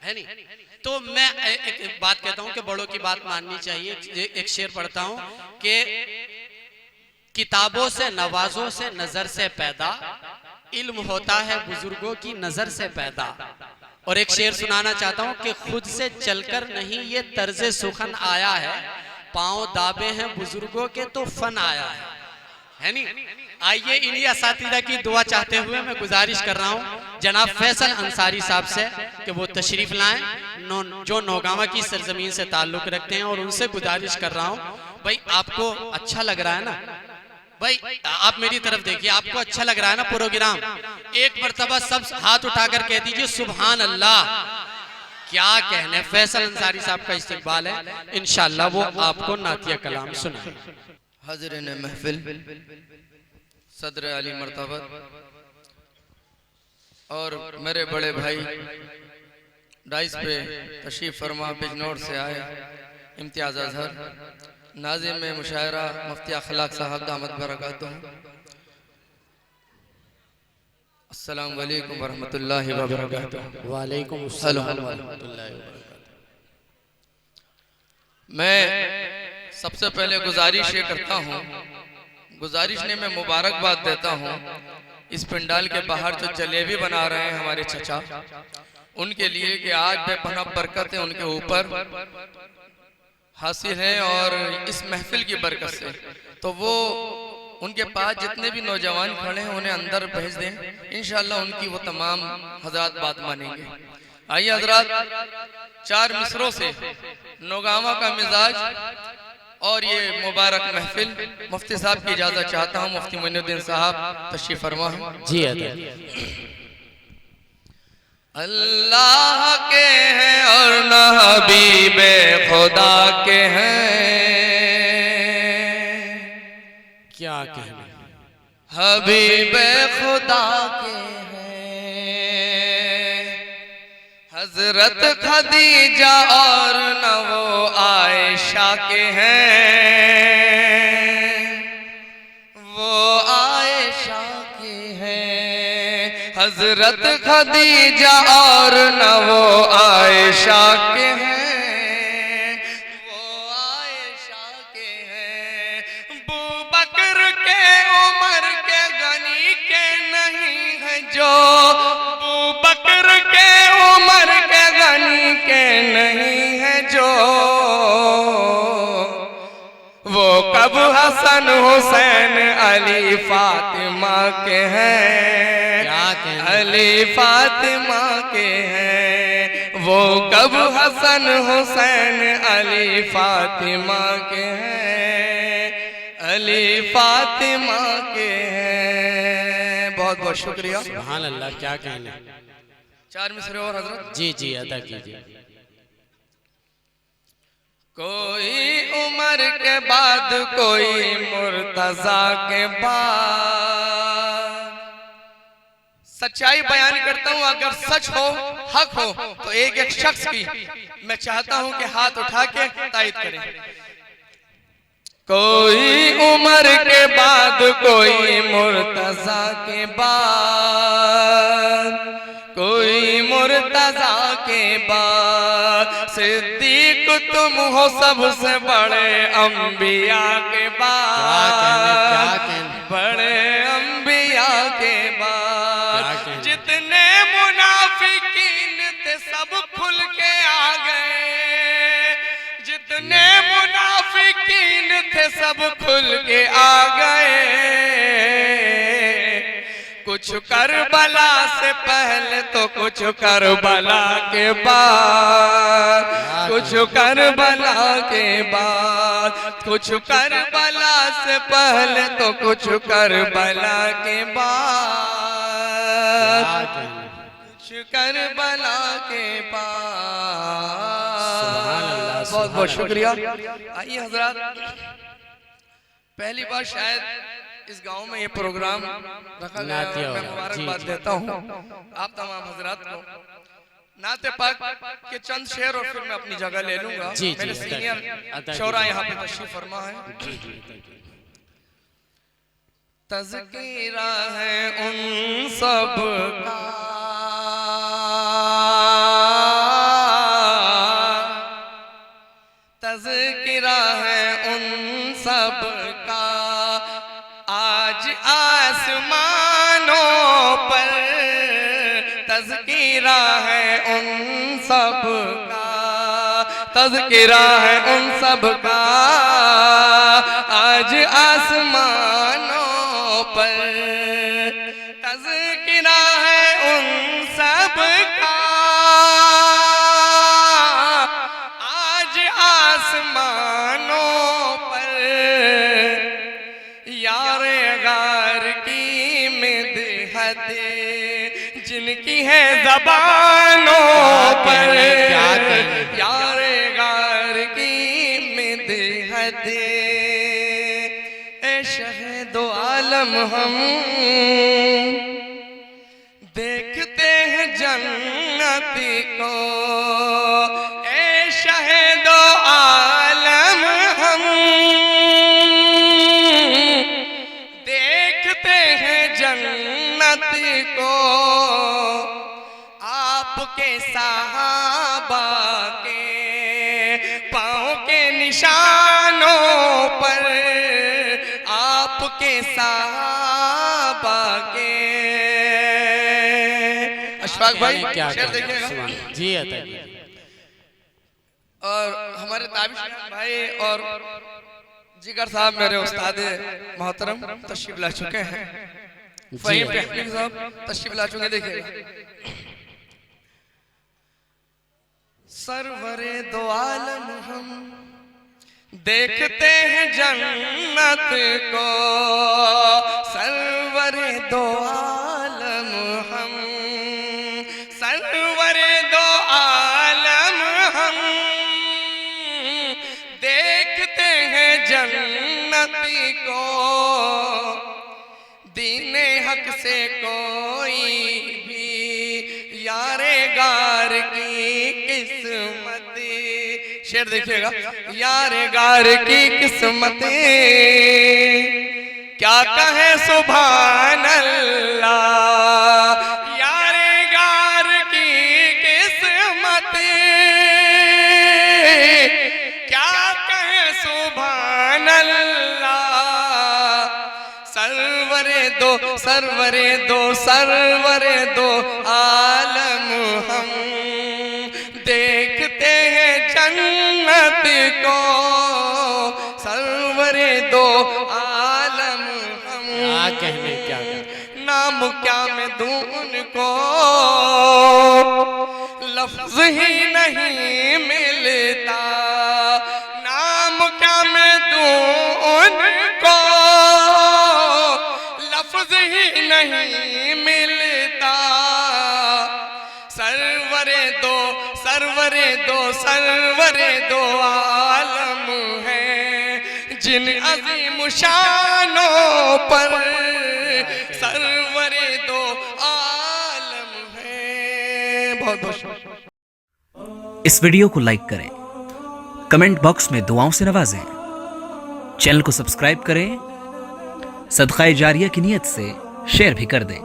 है नहीं। तो मैं एक बात कहता हूँ कि बड़ों की बात माननी चाहिए। एक शेर पढ़ता हूँ कि किताबों से नवाजों से नजर से पैदा, इल्म होता है बुजुर्गों की नजर से पैदा। और एक शेर सुनाना चाहता हूँ कि खुद से चलकर नहीं ये तर्जे सुखन आया है, पांव दाबे हैं बुजुर्गों के तो फन आया है नहीं। आइए इन्हीं असातिज़ा की दुआ चाहते हुए मैं गुजारिश कर रहा हूँ जनाब फैसल अंसारी साहब से कि वो तशरीफ लाएं जो नौगावा की सरजमीन से ताल्लुक रखते हैं। और उनसे गुजारिश कर रहा हूँ, भाई आपको अच्छा लग रहा है ना, भाई आप मेरी तरफ देखिए, आपको अच्छा लग रहा है ना प्रोग्राम, एक मर्तबा सब हाथ उठाकर कह दीजिए सुभान अल्लाह। क्या कहने, फैसल अंसारी साहब का इस्तकबाल है, इंशाअल्लाह वो आपको नातिया कलाम सुनाए। हाज़िरीन महफिल, सदर अली मर्तबत और मेरे बड़े भाई डाइस पे तशरीफ फरमा बिजनौर से आए इम्तियाज़ अजहर, नाज़िम में मुशायरा मुफ्ती अखलाक साहब दामद बरकातुहू। अस्सलाम वालेकुम वरहमतुल्लाहि वबरकातुहू। वालेकुम अस्सलाम वरहमतुल्लाहि वबरकातुहू। मैं सबसे पहले गुजारिश ये करता हूँ, गुजारिश ने मैं मुबारकबाद देता हूँ इस पंडाल के बाहर जो जलेबी बना रहे हैं हमारे चचा, उनके लिए कि आज बेपनाह बरकतें उनके ऊपर हासिल हैं और इस महफिल की बरकत से। तो वो उनके पास जितने भी नौजवान खड़े हैं उन्हें अंदर भेज दें, इंशाअल्लाह उनकी वो तमाम हज़रात बात मानेंगे। आइए हज़रात, चार मिसरों से नौगावा का मिजाज और ये मुबारक महफिल, मुफ्ती साहब की इजाज़त चाहता हूँ। मुफ्ती मोइनुद्दीन साहब तशरीफ फरमा है जी। अल्लाह के हैं और न हबीबे खुदा के हैं, क्या कहना, हबीबे खुदा के हैं। हजरत खदीजा और न वो आयशा के हैं, वो आयशा के हैं। हजरत खदीजा और न वो आयशा के हैं, वो आयशा के हैं। बू बकर के उमर के गनी के नहीं है जो, बू बकर के उमर के गनी के नहीं है जो, वो कब हसन हुसैन अली फातिमा के हैं, अली फातिमा के हैं। वो कब हसन हुसैन अली फातिमा के हैं, अली फातिमा के हैं। बहुत बहुत शुक्रिया। सुभान अल्लाह, क्या कहना। चार मिसरे और हजरत। जी जी अदा कीजिए। कोई उमर के बाद कोई मुर्तजा के बाद, सच्चाई बयान करता हूं, अगर सच हो हक हो तो एक एक शख्स की मैं चाहता हूं कि हाथ उठा के तायद करें। कोई उमर के बाद कोई मुर्तजा के बाद, कोई मुर्तजा के बाद, सिद्दीक तुम हो सबसे बड़े अंबिया के बाद, बड़े अंबिया के बाद। जितने मुनाफिकीन थे सब खुल के आ गए, जितने मुनाफिकीन थे सब खुल के आ गए। कुछ करबला से पहले तो कुछ करबला के बाद, कुछ करबला के बाद, कुछ करबला से पहले तो कुछ करबला के बाद, कुछ करबला के बाद। बहुत बहुत शुक्रिया। आइए हजरात, पहली बार शायद इस गांव में ये प्रोग्राम रखा गया है। मैं मुबारकबाद देता हूँ आप तमाम हजरात को। नाते पाक के चंद शेर और फिर मैं अपनी जगह ले लूंगा। मेरे सीनियर शौरा यहाँ पे तशरीफ फरमा है। तज़किरा है उन सब का तज़किरा है उन सब का, तज़किरा है उन सब का आज आसमानों पर, तज़किरा है उन सब का आज आसमानों पर, यारे गार की मिदहत जिनकी है ज़बानों पर, यारे गार की मिदहत ए शहीदो आलम हम देखते हैं जन्नती को, ए शहीदो आलम हम देखते हैं जन्नती को, आपके सहाबा के पाँव के निशानों पर, आपके सहाबा के। अशफाक भाई शेर देखिएगा जी अता जी। और हमारे ताबिश भाई और जिगर साहब मेरे उस्ताद मोहतरम तशरीफ ला चुके हैं, फहीम पहलवी साहब तशरीफ ला चुके। देखिएगा सरवरे दो आलम हम देखते हैं जन्नत को, सरवरे दो आलम हम, सरवरे दो आलम हम देखते हैं जन्नती को, दीने हक से कोई भी यारे गार की किस्मत, शेर देखिएगा, यारे गार की किस्मत क्या कहे सुभान अल्लाह, यारे गार की किस्मत क्या कहे सुभान अल्लाह, सरवरे दो सरवरे दो सरवरे दो आलम हम देखते हैं जन्नत को, सरवरे दो आलम हम। क्या कहने क्या नाम क्या मैं दूं उनको लफ्ज ही नहीं मिलता, नाम क्या मैं दूं उनको लफ्ज ही नहीं मिलता, सरवरे दो सरवरे दो सरवरे दो आलम हैं जिन अजीम शानों पर, सरवरे दो आलम हैं। बहुत बहुत इस वीडियो को लाइक करें, कमेंट बॉक्स में दुआओं से नवाजें, चैनल को सब्सक्राइब करें, सदका जारिया की नियत से शेयर भी कर दें।